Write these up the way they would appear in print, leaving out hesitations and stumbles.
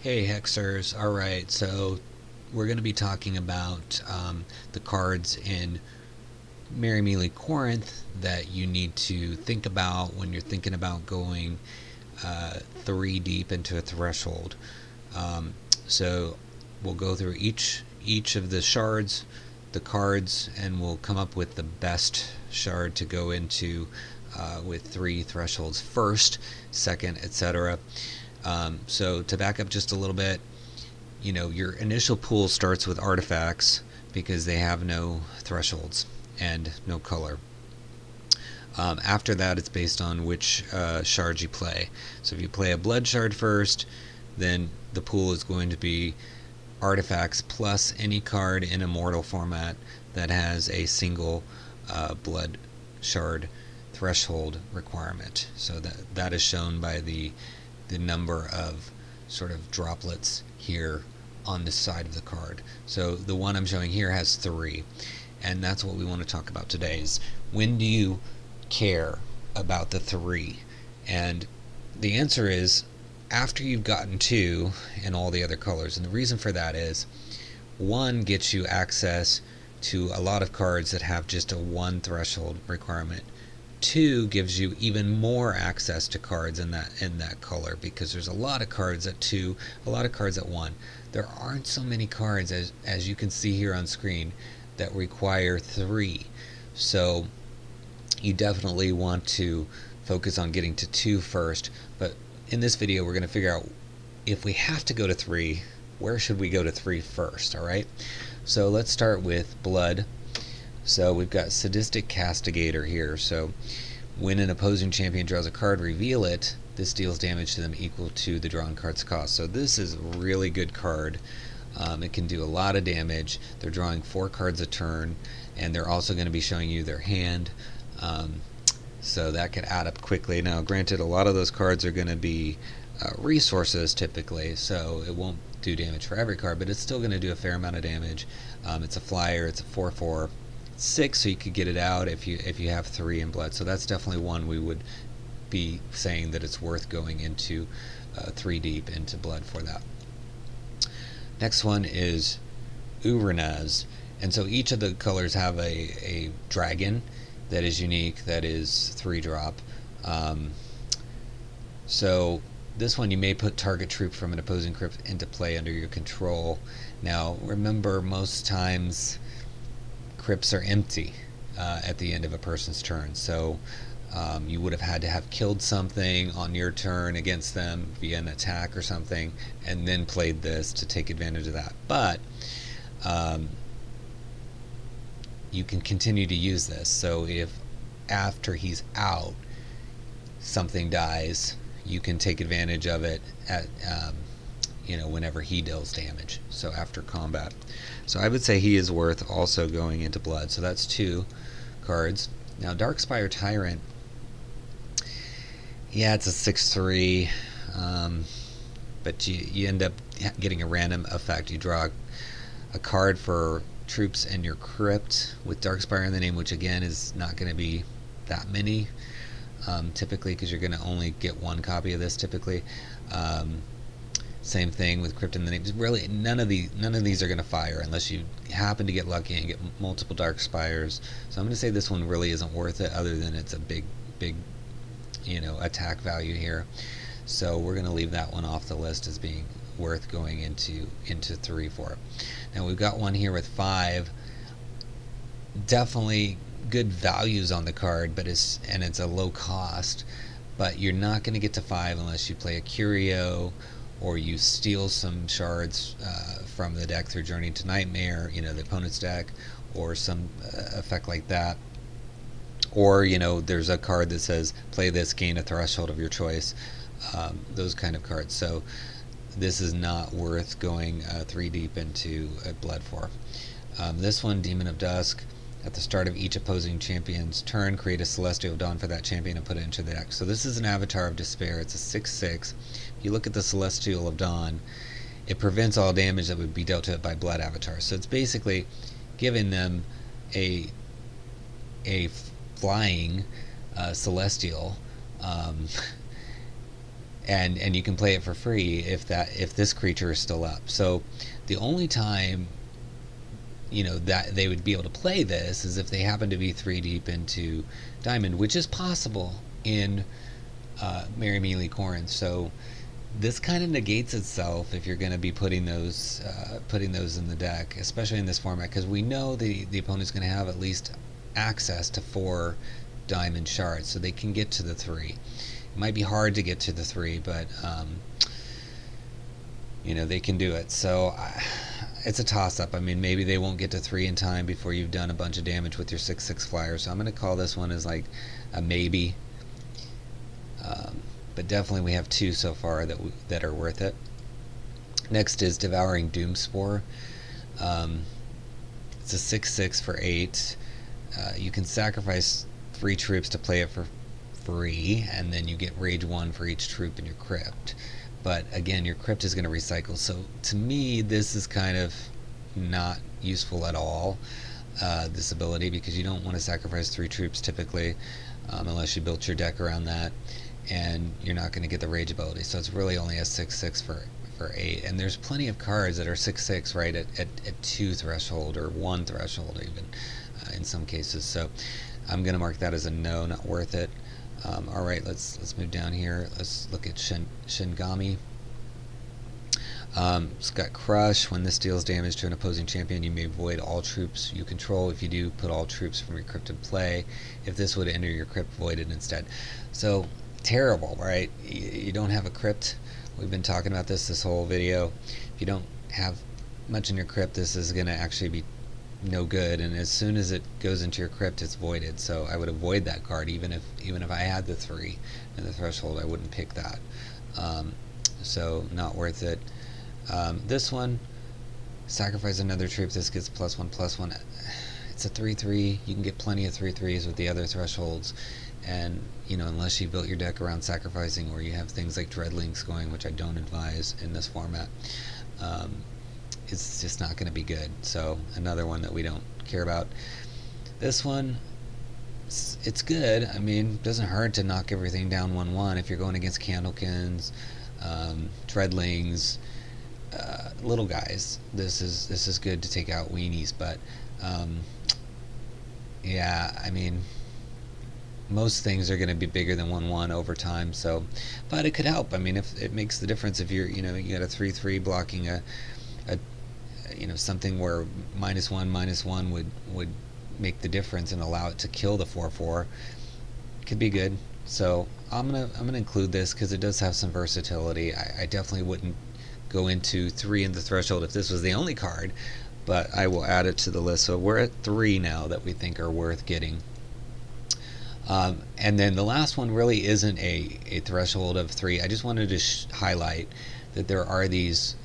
Hey Hexers, alright, so we're going to be talking about the cards in Merry Melee Corinth that you need to think about when you're thinking about going 3 deep into a threshold. So we'll go through each of the shards, the cards, and we'll come up with the best shard to go into with 3 thresholds first, second, etc. So to back up just a little bit, your initial pool starts with artifacts because they have no thresholds and no color. After that, it's based on which shards you play. So if you play a blood shard first, then the pool is going to be artifacts plus any card in immortal format that has a single blood shard threshold requirement. So that is shown by the number of sort of droplets here on this side of the card. So the one I'm showing here has 3, and that's what we want to talk about today is when do you care about the 3? And the answer is after you've gotten 2 in all the other colors. And the reason for that is 1 gets you access to a lot of cards that have just a 1 threshold requirement. 2 gives you even more access to cards in that color, because there's a lot of cards at 2, a lot of cards at 1. There aren't so many cards as you can see here on screen that require 3. So you definitely want to focus on getting to 2 first. But in this video we're going to figure out if we have to go to 3, where should we go to 3 first, alright? So let's start with blood. So we've got Sadistic Castigator here. So when an opposing champion draws a card, reveal it. This deals damage to them equal to the drawn card's cost. So this is a really good card. It can do a lot of damage. They're drawing 4 cards a turn, and they're also going to be showing you their hand. So that could add up quickly. Now granted, a lot of those cards are going to be resources typically, so it won't do damage for every card, but it's still going to do a fair amount of damage. It's a flyer, it's a 4/4. 6, so you could get it out if you have 3 in blood. So that's definitely one we would be saying that it's worth going into 3 deep into blood for that. Next one is Uranaz, and so each of the colors have a dragon that is unique, that is 3-drop. So this one, you may put target troop from an opposing crypt into play under your control. Now remember, most times crypts are empty at the end of a person's turn, so you would have had to have killed something on your turn against them via an attack or something, and then played this to take advantage of that. But you can continue to use this, so if after he's out something dies, you can take advantage of it at whenever he deals damage, so after combat. So I would say he is worth also going into blood. So that's 2 cards. Now Darkspire Tyrant, yeah, it's a 6/3, but you end up getting a random effect. You draw a card for troops in your crypt with Darkspire in the name, which again is not going to be that many typically, because you're going to only get 1 copy of this typically. Same thing with Crypt in the name. Really, none of these are going to fire unless you happen to get lucky and get multiple Darkspires. So I'm going to say this one really isn't worth it, other than it's a big attack value here. So we're going to leave that one off the list as being worth going into 3 for. Now we've got one here with 5. Definitely good values on the card, but it's a low cost. But you're not going to get to 5 unless you play a Curio, or you steal some shards from the deck through Journey to Nightmare, the opponent's deck, or some effect like that. Or, there's a card that says, play this, gain a threshold of your choice. Those kind of cards. So this is not worth going 3 deep into blood for. This one, Demon of Dusk. At the start of each opposing champion's turn, create a Celestial Dawn for that champion and put it into the deck. So this is an Avatar of Despair. It's a 6/6. If you look at the Celestial of Dawn, it prevents all damage that would be dealt to it by blood avatars. So it's basically giving them a flying Celestial and you can play it for free if this creature is still up. So the only time that they would be able to play this is if they happen to be 3 deep into Diamond, which is possible in Merry Melee Corinth. So this kind of negates itself if you're going to be putting those in the deck, especially in this format, because we know the opponent's going to have at least access to 4 diamond shards, so they can get to the 3. It might be hard to get to the 3, but they can do it. So it's a toss-up. I mean, maybe they won't get to 3 in time before you've done a bunch of damage with your 6/6 flyer. So I'm going to call this one as like a maybe. But definitely we have 2 so far that are worth it. Next is Devouring Doomspore. It's a 6/6 for 8. You can sacrifice 3 troops to play it for free, and then you get Rage 1 for each troop in your crypt. But again, your crypt is going to recycle. So to me, this is kind of not useful at all, this ability, because you don't want to sacrifice 3 troops typically, unless you built your deck around that, and you're not going to get the Rage ability. So it's really only a 6/6 for 8. And there's plenty of cards that are 6/6 right at 2 threshold or 1 threshold even in some cases. So I'm going to mark that as a no, not worth it. All right, let's move down here. Let's look at Shingami. It's got Crush. When this deals damage to an opposing champion, you may void all troops you control. If you do, put all troops from your crypt in play. If this would enter your crypt, void it instead. So terrible, right? You don't have a crypt. We've been talking about this whole video. If you don't have much in your crypt, this is going to actually be no good, and as soon as it goes into your crypt, it's voided. So I would avoid that card, even if I had the 3 and the threshold, I wouldn't pick that. So not worth it. This one, sacrifice another troop. This gets +1/+1. It's a 3/3. You can get plenty of 3/3s with the other thresholds, and unless you built your deck around sacrificing, or you have things like Dreadlings going, which I don't advise in this format, it's just not going to be good. So another one that we don't care about. This one, it's good. I mean, it doesn't hurt to knock everything down 1/1 if you're going against Candlekins, Dreadlings, little guys. This is good to take out weenies, but yeah, I mean, most things are going to be bigger than 1/1 over time. So, but it could help. I mean, if it makes the difference, if you got a 3/3 blocking a something where -1/-1 would make the difference and allow it to kill the 4/4, could be good. So I'm gonna include this because it does have some versatility. I definitely wouldn't go into 3 in the threshold if this was the only card, but I will add it to the list. So we're at 3 now that we think are worth getting. And then the last one really isn't a threshold of 3. I just wanted to highlight that there are these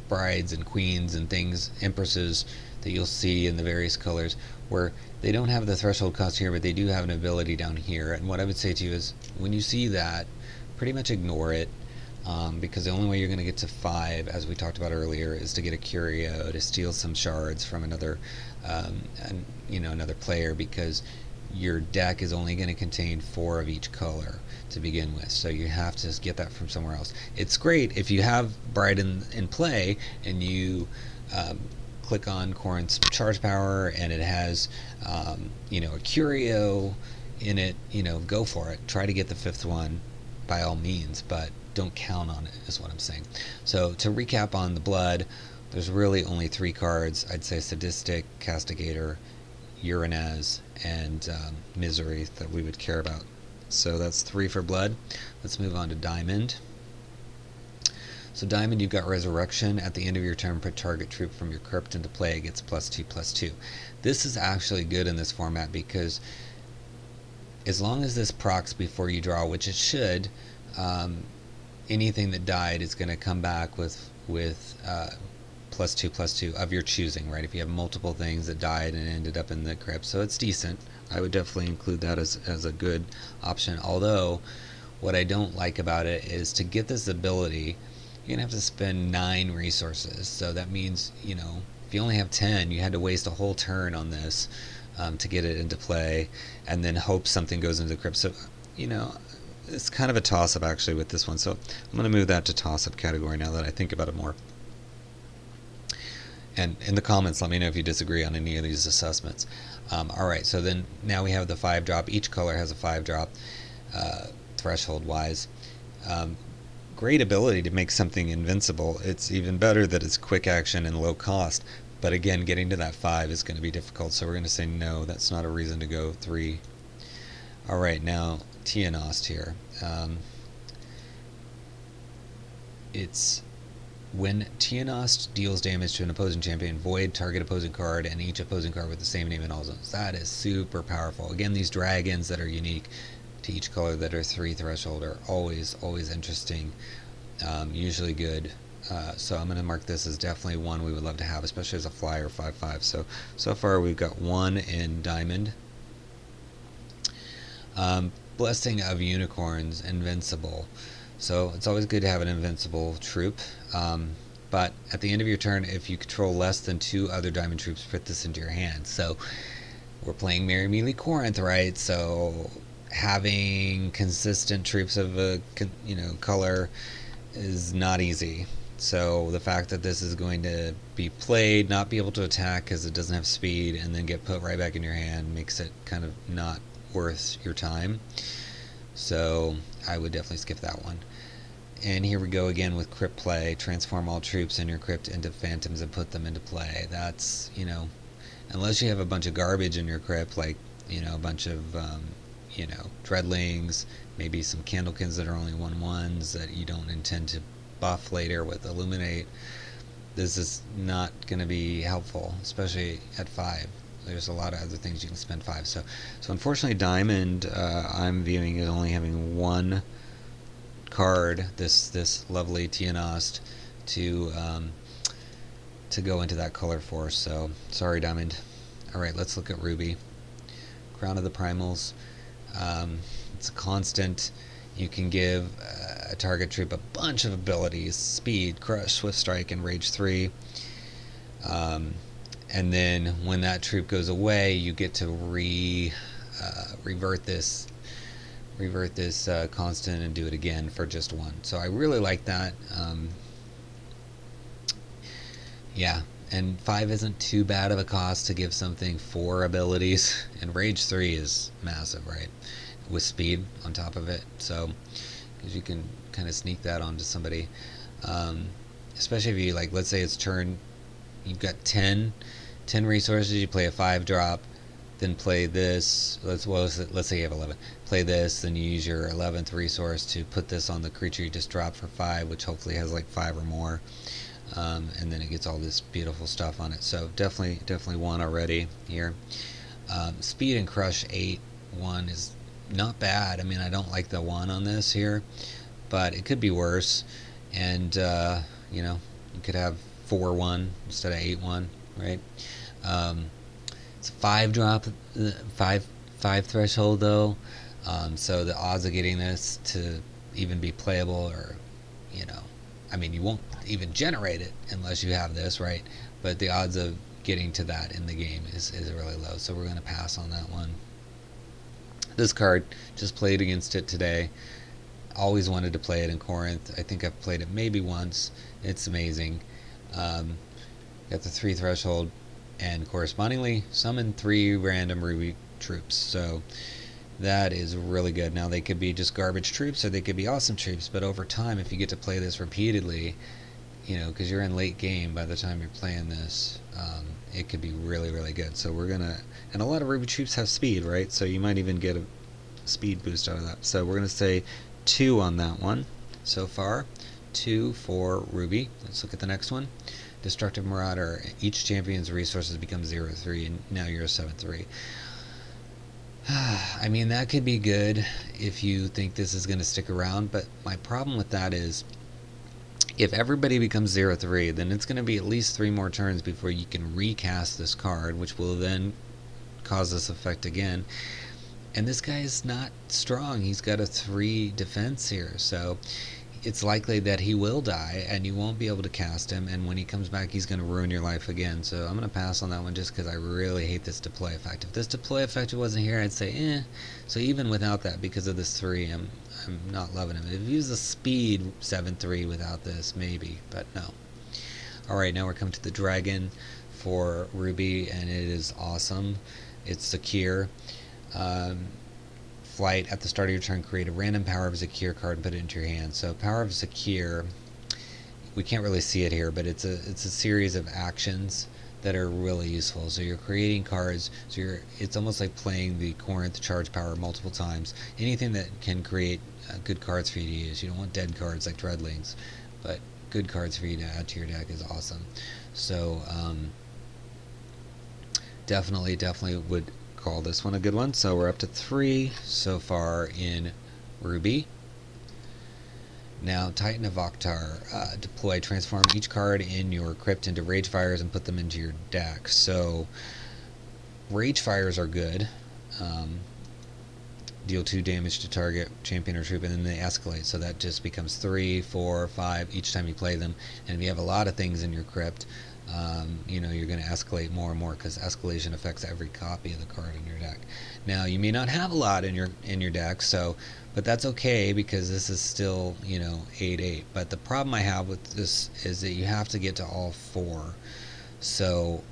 brides and queens and things, empresses, that you'll see in the various colors, where they don't have the threshold cost here, but they do have an ability down here. And what I would say to you is, when you see that, pretty much ignore it, because the only way you're going to get to 5, as we talked about earlier, is to get a curio, to steal some shards from another player, because your deck is only going to contain 4 of each color to begin with, so you have to get that from somewhere else. It's great if you have Bride in play and you click on Corinth's charge power and it has a curio in it. Go for it. Try to get the 5th one by all means, but don't count on it, is what I'm saying. So to recap on the blood, there's really only 3 cards. I'd say Sadistic, Castigator, Uranaz, and Misery that we would care about. So that's 3 for blood. Let's move on to diamond. So diamond, you've got Resurrection. At the end of your turn, put target troop from your crypt into play. It gets +2/+2. This is actually good in this format because as long as this procs before you draw, which it should, anything that died is going to come back with +2/+2 of your choosing, right? If you have multiple things that died and ended up in the crypt, so it's decent. I would definitely include that as a good option. Although, what I don't like about it is, to get this ability, you're gonna have to spend 9 resources. So that means, if you only have 10, you had to waste a whole turn on this to get it into play, and then hope something goes into the crypt. So, it's kind of a toss-up actually with this one, so I'm going to move that to toss-up category now that I think about it more. And in the comments, let me know if you disagree on any of these assessments. Alright, so then now we have the 5-drop. Each color has a 5-drop threshold-wise. Great ability to make something invincible. It's even better that it's quick action and low cost. But again, getting to that 5 is going to be difficult, so we're going to say no, that's not a reason to go 3. Alright, now Tianost here. It's when Tianost deals damage to an opposing champion, void target opposing card and each opposing card with the same name in all zones. That is super powerful. Again, these dragons that are unique to each color that are 3 threshold are always interesting, usually good. So I'm going to mark this as definitely one we would love to have, especially as a flyer 5/5. So far we've got 1 in Diamond. Blessing of Unicorns, Invincible. So it's always good to have an invincible troop, but at the end of your turn, if you control less than 2 other diamond troops, put this into your hand. So we're playing Merry Melee Corinth, right? So having consistent troops of a color is not easy. So the fact that this is going to be played, not be able to attack because it doesn't have speed, and then get put right back in your hand makes it kind of not worth your time. So I would definitely skip that one. And here we go again with crypt play. Transform all troops in your crypt into phantoms and put them into play. That's, unless you have a bunch of garbage in your crypt, like, a bunch of, dreadlings, maybe some candlekins that are only 1/1s that you don't intend to buff later with illuminate. This is not going to be helpful, especially at 5. There's a lot of other things you can spend 5. So unfortunately, Diamond, I'm viewing as only having 1 card, this lovely Tianost, to go into that color for. So sorry, Diamond. All right, let's look at Ruby. Crown of the Primals. It's a constant. You can give a target troop a bunch of abilities: Speed, Crush, Swift Strike, and Rage 3. And then when that troop goes away, you get to revert this constant and do it again for just 1. So I really like that. Yeah, and 5 isn't too bad of a cost to give something 4 abilities, and Rage 3 is massive, right? With speed on top of it, so because you can kind of sneak that onto somebody, especially if you, like, let's say it's turn, you've got 10 resources, you play a 5-drop, then play this, let's say you have 11, play this, then you use your 11th resource to put this on the creature you just dropped for 5, which hopefully has like 5 or more, and then it gets all this beautiful stuff on it. So definitely 1 already here. Speed and Crush 8/1 is not bad. I mean, I don't like the 1 on this here, but it could be worse. And you could have 4/1 instead of 8/1, right? It's a 5-drop, 5 threshold though, so the odds of getting this to even be playable are, I mean, you won't even generate it unless you have this, right? But the odds of getting to that in the game is really low, so we're going to pass on that one. This card, just played against it today. Always wanted to play it in Corinth. I think I've played it maybe once. It's amazing. Got the 3 threshold, and correspondingly summon 3 random Ruby troops. So that is really good. Now they could be just garbage troops or they could be awesome troops, but over time, if you get to play this repeatedly, because you're in late game by the time you're playing this, it could be really good. So we're gonna, and a lot of Ruby troops have speed, right? So you might even get a speed boost out of that. So we're gonna say 2 on that one so far. 2 for Ruby. Let's look at the next one. Destructive Marauder. Each champion's resources become 0/3, and now you're a 7/3. I mean, that could be good if you think this is going to stick around, but my problem with that is if everybody becomes 0/3, then it's going to be at least 3 more turns before you can recast this card, which will then cause this effect again. And this guy is not strong. He's got a 3 defense here, so it's likely that he will die and you won't be able to cast him, and when he comes back he's going to ruin your life again. So I'm going to pass on that one just because I really hate this deploy effect. If this deploy effect wasn't here, I'd say So even without that, because of this 3, I'm not loving him. If he was a speed 7-3 without this, maybe, but no. Alright, now we're coming to the dragon for Ruby, and it is awesome. It's secure. Flight, at the start of your turn, create a random Power of Secure card and put it into your hand. So Power of Secure, we can't really see it here, but it's a series of actions that are really useful. So you're creating cards, so it's almost like playing the Corinth charge power multiple times. Anything that can create good cards for you to use. You don't want dead cards like Dreadlings, but good cards for you to add to your deck is awesome. So definitely would call this one a good one. So we're up to 3 so far in Ruby. Now, Titan of Oktar, deploy, transform each card in your crypt into Rage Fires and put them into your deck. So, Rage Fires are good. Deal 2 damage to target champion or troop, and then they escalate. So that just becomes 3, 4, 5 each time you play them. And if you have a lot of things in your crypt, you know, you're going to escalate more and more, because escalation affects every copy of the card in your deck. Now, you may not have a lot in your deck, so, but that's okay, because this is still, you know, 8/8. But the problem I have with this is that you have to get to all 4. So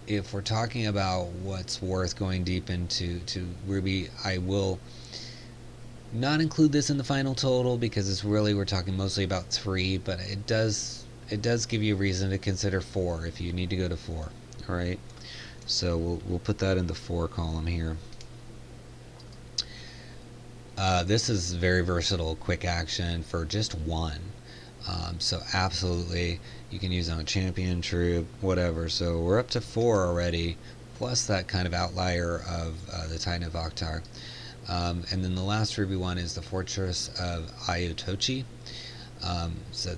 if we're talking about what's worth going deep into Ruby, I will not include this in the final total, because it's really, we're talking mostly about 3, but it does give you a reason to consider 4 if you need to go to 4. All right, so we'll put that in the 4 column here. This is very versatile, quick action for just 1. So absolutely, you can use on a champion, troop, whatever. So we're up to 4 already, plus that kind of outlier of the Titan of Oktar. And then the last Ruby one is the Fortress of Ayotochi. So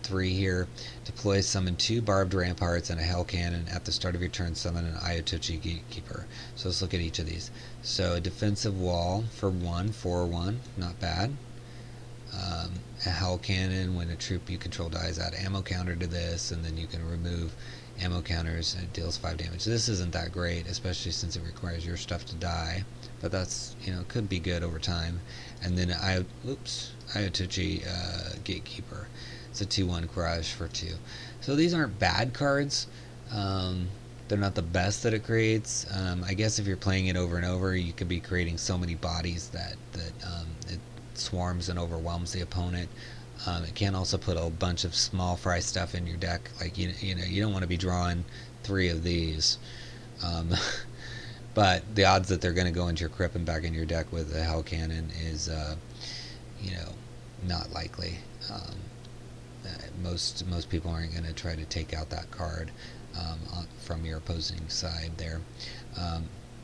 3 here. Deploy, summon 2 barbed ramparts and a hell cannon. At the start of your turn, summon an Ayotochi gatekeeper. So let's look at each of these. So a defensive wall for 1, 4/1, not bad. A hell cannon, when a troop you control dies, add ammo counter to this, and then you can remove ammo counters, and it deals 5 damage. This isn't that great, especially since it requires your stuff to die, but that's, you know, could be good over time. And then Ayotochi gatekeeper. It's a 2/1 crush for 2. So these aren't bad cards. They're not the best that it creates. I guess if you're playing it over and over, you could be creating so many bodies that it swarms and overwhelms the opponent. It can also put a bunch of small fry stuff in your deck. Like you know, you don't want to be drawing 3 of these. But the odds that they're going to go into your crypt and back in your deck with a hell cannon is, you know, not likely. Most people aren't going to try to take out that card from your opposing side there.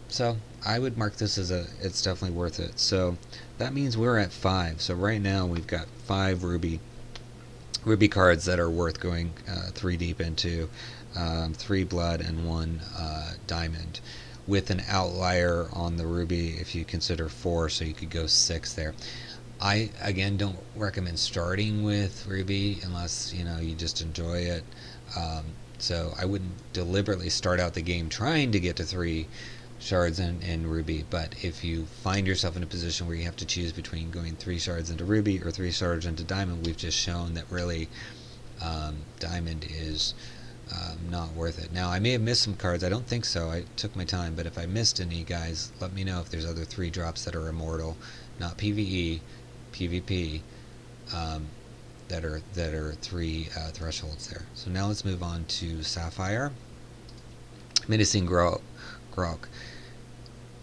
So I would mark this as it's definitely worth it. So that means we're at 5. So right now we've got 5 Ruby cards that are worth going 3 deep into, 3 blood and 1 diamond, with an outlier on the Ruby if you consider 4, so you could go 6 there. I again don't recommend starting with Ruby unless, you know, you just enjoy it. So I wouldn't deliberately start out the game trying to get to 3 shards in Ruby, but if you find yourself in a position where you have to choose between going 3 shards into Ruby or 3 shards into Diamond, we've just shown that really Diamond is not worth it. Now, I may have missed some cards. I don't think so. I took my time, but if I missed any, guys, let me know if there's other 3 drops that are immortal, not PvE, PvP, that are 3 thresholds there. So now let's move on to Sapphire. Menacing Grok.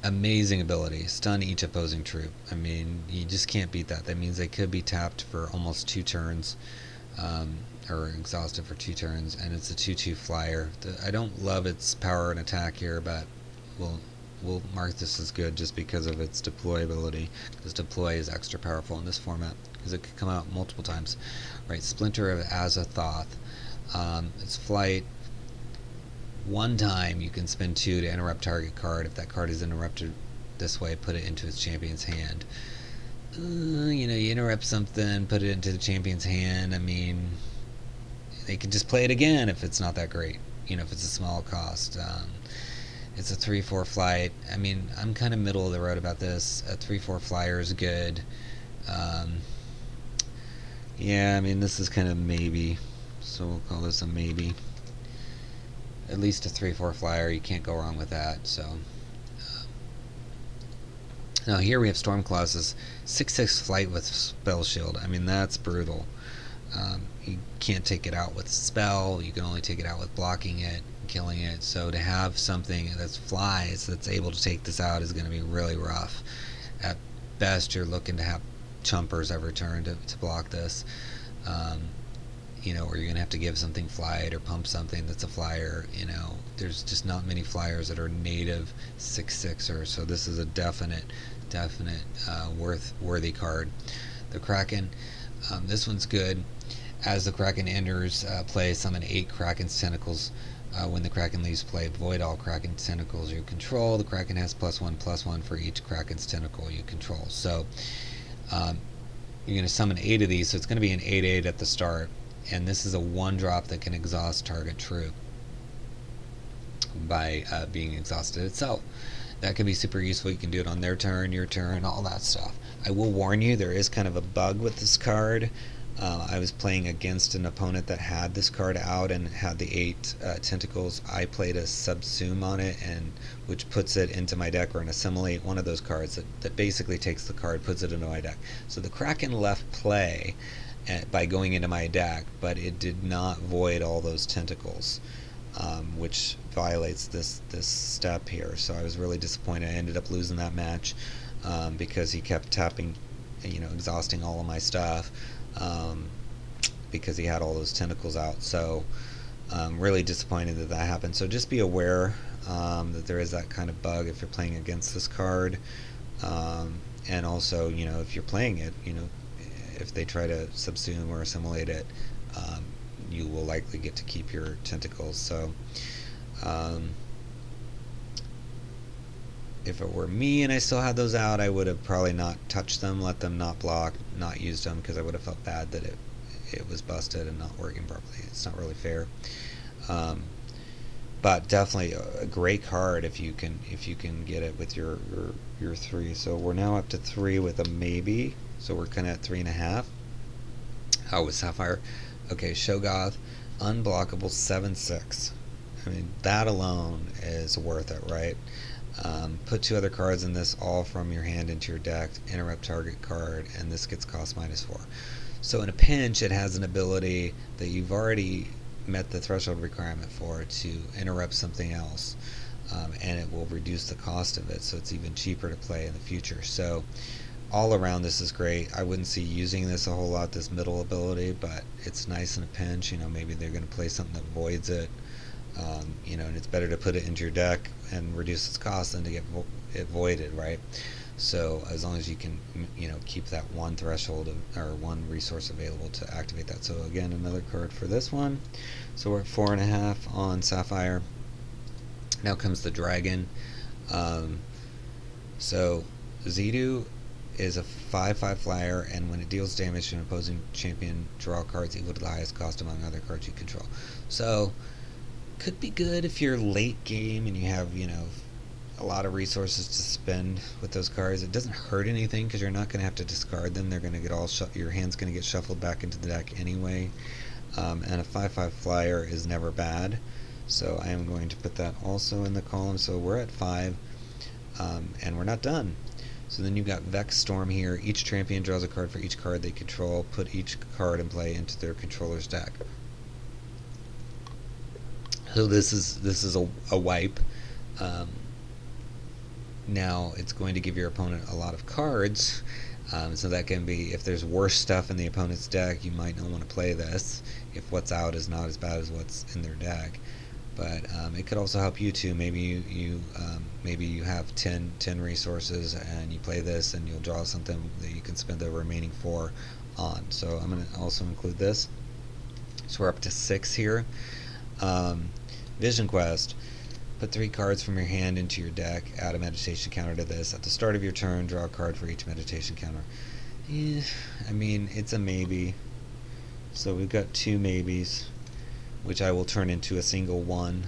Amazing ability. Stun each opposing troop. I mean, you just can't beat that. That means they could be tapped for almost 2 turns, or exhausted for 2 turns, and it's a 2/2 flyer. I don't love its power and attack here, but we'll mark this as good just because of its deployability, because deploy is extra powerful in this format, because it could come out multiple times. Right, Splinter of Azathoth. Its flight. 1 time you can spend 2 to interrupt target card. If that card is interrupted this way, put it into its champion's hand. You know, you interrupt something, put it into the champion's hand. I mean, they can just play it again if it's not that great. You know, if it's a small cost. It's a 3/4 flight. I mean, I'm kind of middle of the road about this. A 3/4 flyer is good. Um, yeah, I mean, this is kind of maybe. So we'll call this a maybe. At least a 3/4 flyer. You can't go wrong with that. So now here we have Stormclaw's 6/6 flight with spell shield. I mean, that's brutal. You can't take it out with spell. You can only take it out with blocking it, killing it. So to have something that flies that's able to take this out is going to be really rough. At best, you're looking to have chumpers every turn to block this. You know, or you're going to have to give something flight or pump something that's a flyer. You know, there's just not many flyers that are native 6/6ers. So this is a definite worthy card. The Kraken. This one's good. As the Kraken enters play, summon 8 Kraken's tentacles. When the Kraken leaves play, void all Kraken tentacles you control. The Kraken has +1/+1 for each Kraken's tentacle you control. So you're going to summon 8 of these, so it's going to be an 8/8 at the start. And this is a 1-drop that can exhaust target troop by being exhausted itself. That can be super useful. You can do it on their turn, your turn, all that stuff. I will warn you, there is kind of a bug with this card. I was playing against an opponent that had this card out and had the 8 tentacles. I played a subsume on it, and which puts it into my deck, or an assimilate, one of those cards that basically takes the card, puts it into my deck. So the Kraken left play by going into my deck, but it did not void all those tentacles, which violates this step here. So I was really disappointed. I ended up losing that match because he kept tapping, exhausting all of my stuff. Because he had all those tentacles out. So really disappointed that happened. So just be aware that there is that kind of bug if you're playing against this card, and also if you're playing it, if they try to subsume or assimilate it, you will likely get to keep your tentacles. So if it were me and I still had those out, I would have probably not touched them, let them not block, not used them, because I would have felt bad that it was busted and not working properly. It's not really fair. But definitely a great card if you can get it with your 3. So we're now up to 3 with a maybe. So we're kind of at 3.5. Oh, with Sapphire. Okay, Shogoth, unblockable 7/6. I mean, that alone is worth it, right? Put 2 other cards in this, all from your hand into your deck, interrupt target card, and this gets cost -4. So in a pinch, it has an ability that you've already met the threshold requirement for to interrupt something else, and it will reduce the cost of it, so it's even cheaper to play in the future. So all around, this is great. I wouldn't see using this a whole lot, this middle ability, but it's nice in a pinch. Maybe they're going to play something that voids it. And it's better to put it into your deck and reduce its cost than to get it voided, right? So as long as you can, keep that one threshold or one resource available to activate that. So again, another card for this one. So we're at 4.5 on Sapphire. Now comes the Dragon. So Zidu is a 5/5 flyer, and when it deals damage to an opposing champion, draw cards equal to the highest cost among other cards you control. So could be good if you're late game and you have a lot of resources to spend with those cards. It doesn't hurt anything because you're not going to have to discard them. They're going to get your hand's going to get shuffled back into the deck anyway. And a 5/5 flyer is never bad, so I am going to put that also in the column. So we're at 5, and we're not done. So then you've got Vex Storm here. Each champion draws a card for each card they control. Put each card in play into their controller's deck. So this is a wipe. Now it's going to give your opponent a lot of cards, so that can be, if there's worse stuff in the opponent's deck, you might not want to play this if what's out is not as bad as what's in their deck. But it could also help you too. Maybe you have 10 resources and you play this and you'll draw something that you can spend the remaining 4 on. So I'm going to also include this. So we're up to 6 here. Vision Quest. Put 3 cards from your hand into your deck. Add a meditation counter to this. At the start of your turn, draw a card for each meditation counter. I mean, it's a maybe. So we've got 2 maybes, which I will turn into a single one.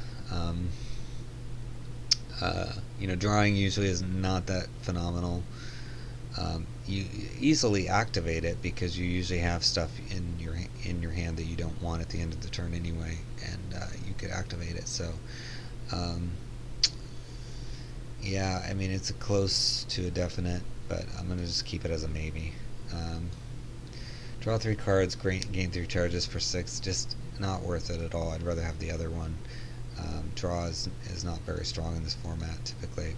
Drawing usually is not that phenomenal. You easily activate it because you usually have stuff in your hand that you don't want at the end of the turn anyway, and you could activate it. So, um, yeah, I mean it's a close to a definite, but I'm gonna just keep it as a maybe. Um, Draw 3 cards, gain 3 charges for 6. Just not worth it at all. I'd rather have the other one. Draw is not very strong in this format typically.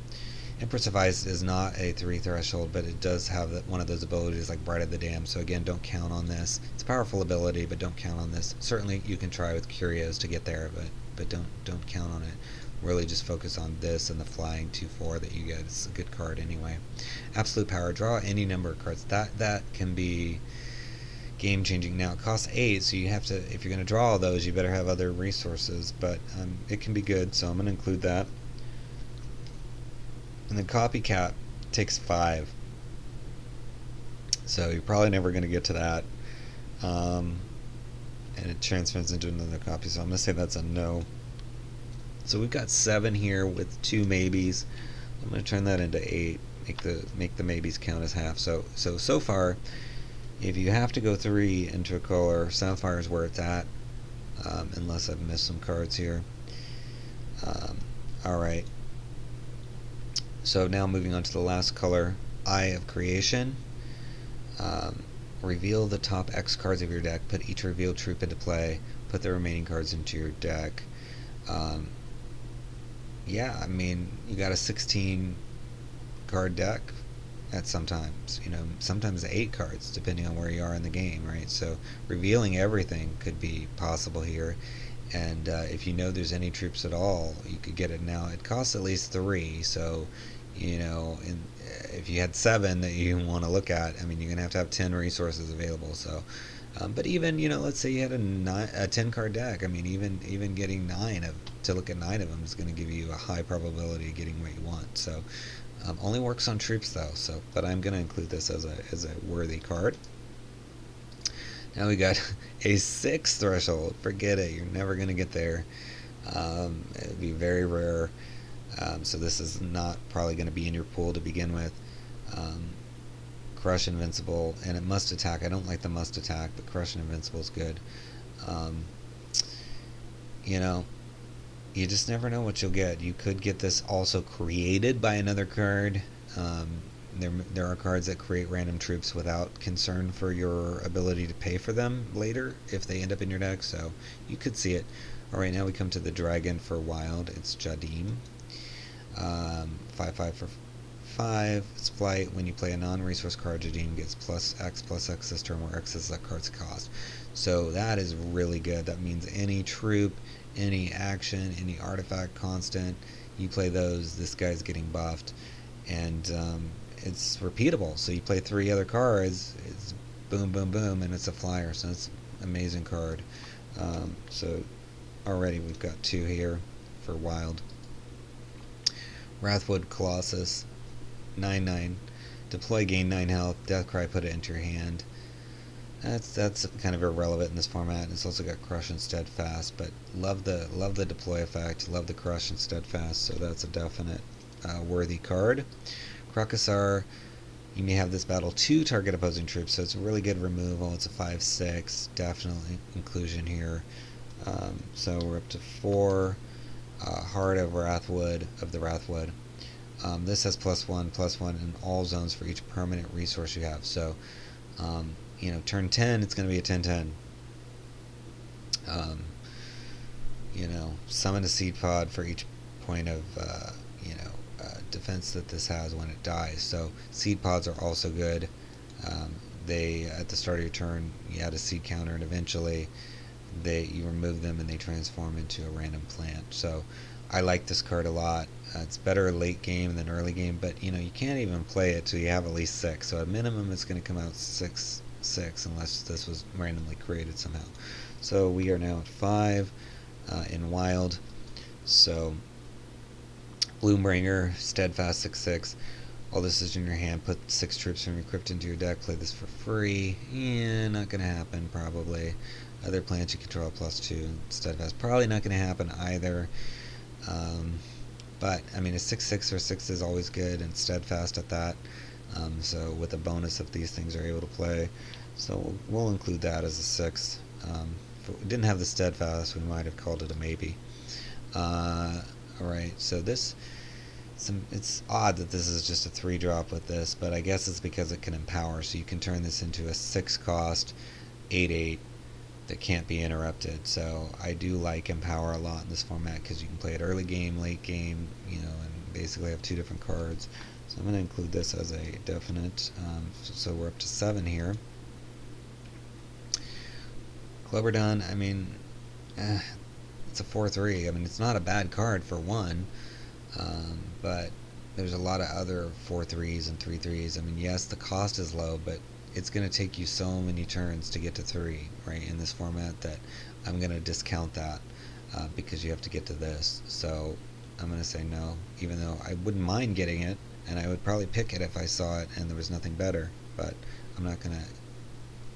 Empress of Ice is not a 3 threshold, but it does have one of those abilities like Bride of the Dam, so again, don't count on this. It's a powerful ability, but don't count on this. Certainly you can try with Curios to get there, but don't count on it. Really just focus on this and the flying 2/4 that you get. It's a good card anyway. Absolute Power, draw any number of cards. That can be game changing. Now it costs 8, so you have to, if you're going to draw all those, you better have other resources, but it can be good, so I'm going to include that. And then Copycat takes 5, so you're probably never going to get to that, and it transfers into another copy, so I'm going to say that's a no. So we've got 7 here with 2 maybes. I'm going to turn that into 8, make the maybes count as half. So far, if you have to go 3 into a color, Sapphire is where it's at, unless I've missed some cards here. Alright, so now moving on to the last color, Eye of Creation. Reveal the top X cards of your deck, put each revealed troop into play, put the remaining cards into your deck. Yeah, I mean, you got a 16 card deck at sometimes, sometimes 8 cards depending on where you are in the game, right? So revealing everything could be possible here, and if you know there's any troops at all, you could get it now. It costs at least 3, so if you had 7 that you want to look at, I mean, you're gonna have to have 10 resources available. So but even, let's say you had a 10 card deck, I mean, even getting 9 to look at 9 of them is going to give you a high probability of getting what you want. So only works on troops though. So, but I'm going to include this as a worthy card. Now we got a 6 threshold. Forget it. You're never going to get there. It would be very rare. So this is not probably going to be in your pool to begin with. Crush Invincible, and it must attack. I don't like the must attack, but Crush and Invincible is good. You just never know what you'll get. You could get this also created by another card. There are cards that create random troops without concern for your ability to pay for them later if they end up in your deck, so you could see it. Alright, now we come to the dragon for wild. It's Jadim. 5/5 for 5. Its flight. When you play a non-resource card, Jadim gets +X this turn, where X is that card's cost. So that is really good. That means any troop, any action, any artifact constant, you play those, this guy's getting buffed. And it's repeatable. So you play 3 other cards, it's boom, boom, boom, and it's a flyer. So it's an amazing card. So already we've got 2 here for wild. Wrathwood Colossus, 9/9. Deploy, gain 9 health. Deathcry, put it into your hand. That's kind of irrelevant in this format. It's also got Crush and Steadfast, but love the deploy effect. Love the Crush and Steadfast. So that's a definite worthy card. Crocusar, you may have this battle 2 target opposing troops, so it's a really good removal. It's a 5/6, definitely inclusion here. So we're up to 4. Heart of the Wrathwood. This has +1/+1 in all zones for each permanent resource you have. So, turn 10, it's going to be a 10/10. Summon a seed pod for each point of, defense that this has when it dies. So, seed pods are also good. They, at the start of your turn, you add a seed counter, and eventually you remove them and they transform into a random plant. So I like this card a lot. It's better late game than early game, but you can't even play it till you have at least 6. So at minimum it's going to come out 6 unless this was randomly created somehow. So we are now at 5 in wild. So Bloombringer, Steadfast, 6/6. All this is in your hand. Put 6 troops from your crypt into your deck. Play this for free. Yeah, not going to happen probably. Other plants you control +2. Steadfast, probably not going to happen either. But I mean, a 6/6 or 6 is always good, and steadfast at that. So with a bonus if these things are able to play, so we'll include that as a 6. If we didn't have the steadfast, we might have called it a maybe. Alright, so this, it's odd that this is just a 3-drop with this, but I guess it's because it can empower, so you can turn this into a 6 cost 8/8 that can't be interrupted. So I do like empower a lot in this format because you can play it early game, late game, you know, and basically have 2 different cards. So I'm going to include this as a definite. So we're up to 7 here. Cloberdon, I mean, it's a 4/3. I mean, it's not a bad card for 1, but there's a lot of other 4/3s and 3/3s. I mean, yes, the cost is low, but it's going to take you so many turns to get to 3, right, in this format, that I'm going to discount that because you have to get to this. So I'm going to say no, even though I wouldn't mind getting it, and I would probably pick it if I saw it and there was nothing better, but I'm not going to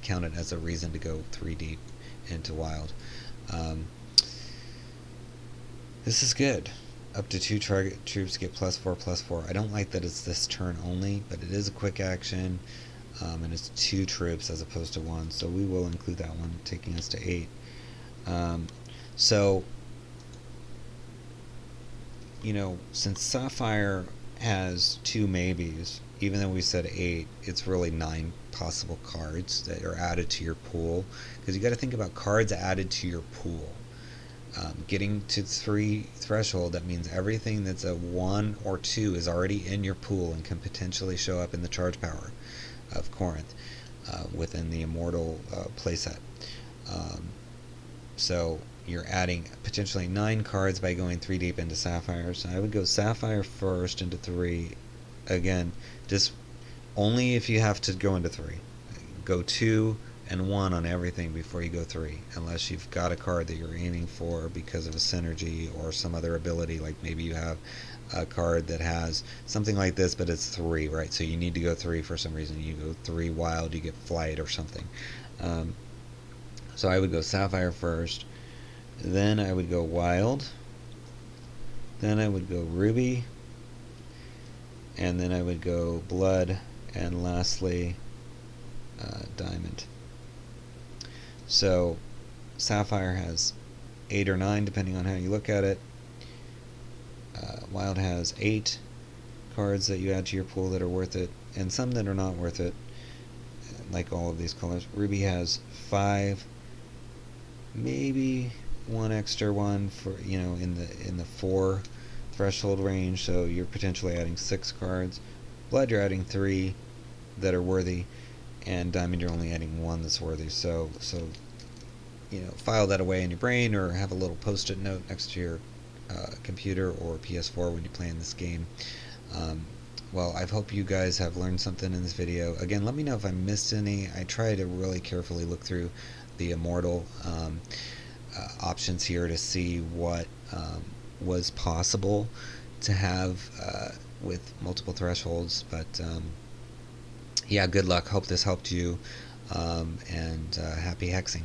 count it as a reason to go 3 deep into wild. This is good. Up to 2 target troops get +4/+4. I don't like that it's this turn only, but it is a quick action, and it's 2 troops as opposed to 1, so we will include that one, taking us to 8. So, you know, since Sapphire has 2 maybes, even though we said 8, it's really 9 possible cards that are added to your pool, because you got to think about cards added to your pool. Getting to 3 threshold, that means everything that's a 1 or 2 is already in your pool and can potentially show up in the charge power of Corinth within the Immortal playset. So you're adding potentially 9 cards by going 3 deep into Sapphire. So I would go Sapphire first into 3. Again, just only if you have to go into 3. Go 2 and 1 on everything before you go 3, unless you've got a card that you're aiming for because of a synergy or some other ability, like maybe you have a card that has something like this but it's 3, right, so you need to go 3 for some reason. You go 3 wild, you get flight or something. So I would go Sapphire first, then I would go wild, then I would go ruby, and then I would go blood, and lastly diamond. So Sapphire has 8 or 9 depending on how you look at it. Wild has 8 cards that you add to your pool that are worth it, and some that are not worth it, like all of these colors. Ruby has 5, maybe 1 extra one for, you know, in the 4 threshold range, so you're potentially adding 6 cards. Blood, you're adding 3 that are worthy, and diamond, you're only adding 1 that's worthy. So you know, file that away in your brain, or have a little post-it note next to your computer or PS4 when you play in this game. Well, I hope you guys have learned something in this video. Again, let me know if I missed any. I try to really carefully look through the Immortal options here to see what was possible to have with multiple thresholds, but yeah, good luck. Hope this helped you, and happy hexing.